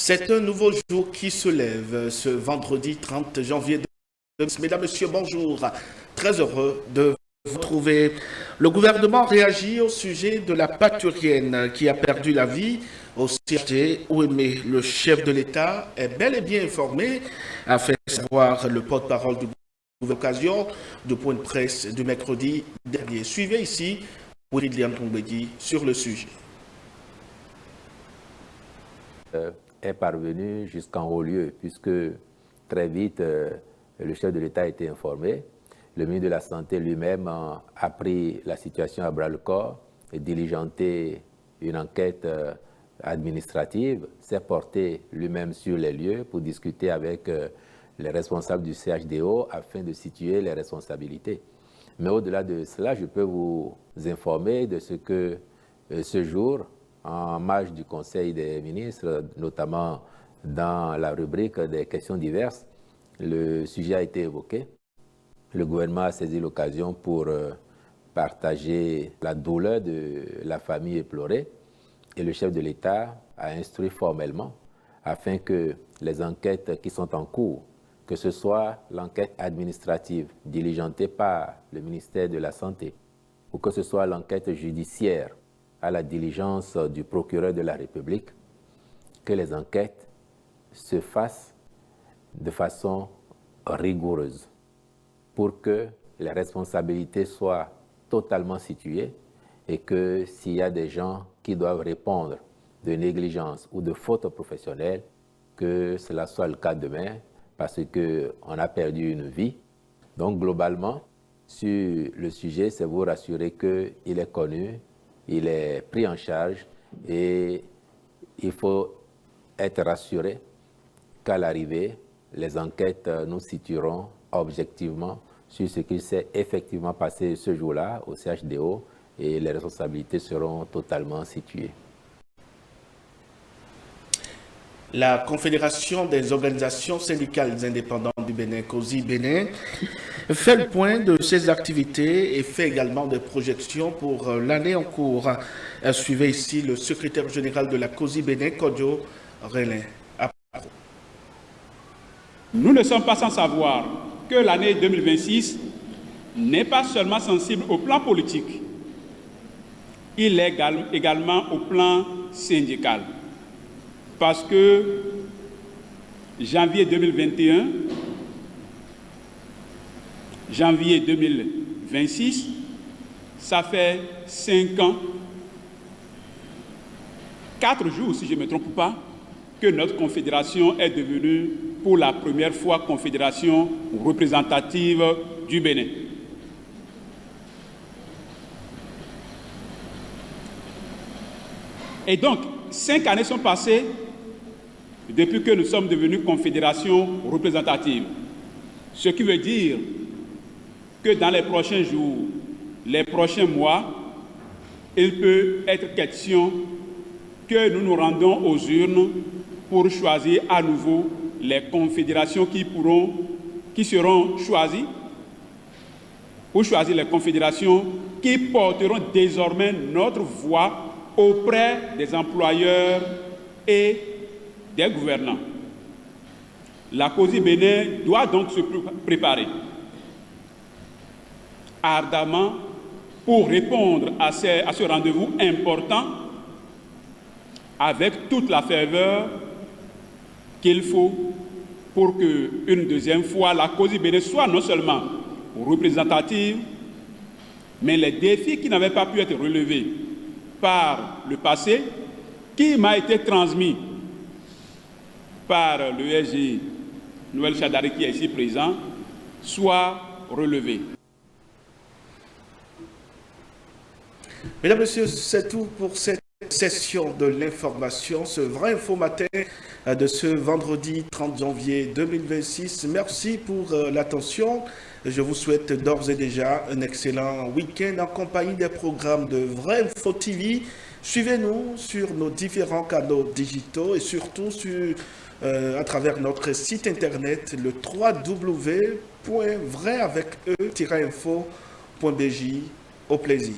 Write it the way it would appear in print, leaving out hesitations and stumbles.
C'est un nouveau jour qui se lève ce vendredi 30 janvier 2020. Mesdames, Messieurs, bonjour. Très heureux de vous retrouver. Le gouvernement réagit au sujet de la parturienne qui a perdu la vie au CHD Ouémé. Le chef de l'État est bel et bien informé, a fait savoir le porte-parole du gouvernement, l'occasion du point de presse du mercredi dernier. Suivez ici William Tongbedi sur le sujet. Est parvenu jusqu'en haut lieu, puisque très vite, le chef de l'État a été informé. Le ministre de la Santé lui-même a pris la situation à bras-le-corps et diligenté une enquête administrative, s'est porté lui-même sur les lieux pour discuter avec les responsables du CHDO afin de situer les responsabilités. Mais au-delà de cela, je peux vous informer de ce que ce jour, en marge du Conseil des ministres, notamment dans la rubrique des questions diverses, le sujet a été évoqué. Le gouvernement a saisi l'occasion pour partager la douleur de la famille éplorée et le chef de l'État a instruit formellement afin que les enquêtes qui sont en cours, que ce soit l'enquête administrative diligentée par le ministère de la Santé ou que ce soit l'enquête judiciaire à la diligence du procureur de la République, que les enquêtes se fassent de façon rigoureuse pour que les responsabilités soient totalement situées et que s'il y a des gens qui doivent répondre de négligence ou de faute professionnelle, que cela soit le cas demain parce qu'on a perdu une vie. Donc globalement, sur le sujet, c'est vous rassurer qu'il est connu, il est pris en charge et il faut être rassuré qu'à l'arrivée, les enquêtes nous situeront objectivement sur ce qui s'est effectivement passé ce jour-là au CHDO et les responsabilités seront totalement situées. La Confédération des organisations syndicales indépendantes du Bénin, COSI Bénin, fait le point de ses activités et fait également des projections pour l'année en cours. Suivez ici le secrétaire général de la COSI Bénin, Kodjo Relin. Nous ne sommes pas sans savoir que l'année 2026 n'est pas seulement sensible au plan politique, il est également au plan syndical. Parce que janvier 2021, janvier 2026, ça fait 5 ans, 4 jours si je ne me trompe pas, que notre confédération est devenue pour la première fois confédération représentative du Bénin. Et donc, 5 années sont passées depuis que nous sommes devenus confédération représentative. Ce qui veut dire que dans les prochains jours, les prochains mois, il peut être question que nous nous rendons aux urnes pour choisir à nouveau les confédérations qui seront choisies, ou choisir les confédérations qui porteront désormais notre voix auprès des employeurs et des gouvernants. La COSI Bénin doit donc se préparer ardemment pour répondre à ce rendez-vous important avec toute la ferveur qu'il faut pour qu'une deuxième fois la COSI Bénin soit non seulement représentative, mais les défis qui n'avaient pas pu être relevés par le passé, qui m'a été transmis par le SG Noël Chadari qui est ici présent, soit relevé. Mesdames, Messieurs, c'est tout pour cette session de l'information, ce vrai info matin de ce vendredi 30 janvier 2026. Merci pour l'attention. Je vous souhaite d'ores et déjà un excellent week-end en compagnie des programmes de Vrai Info TV. Suivez-nous sur nos différents canaux digitaux et surtout à travers notre site internet, le www.vrai-info.bj. Au plaisir.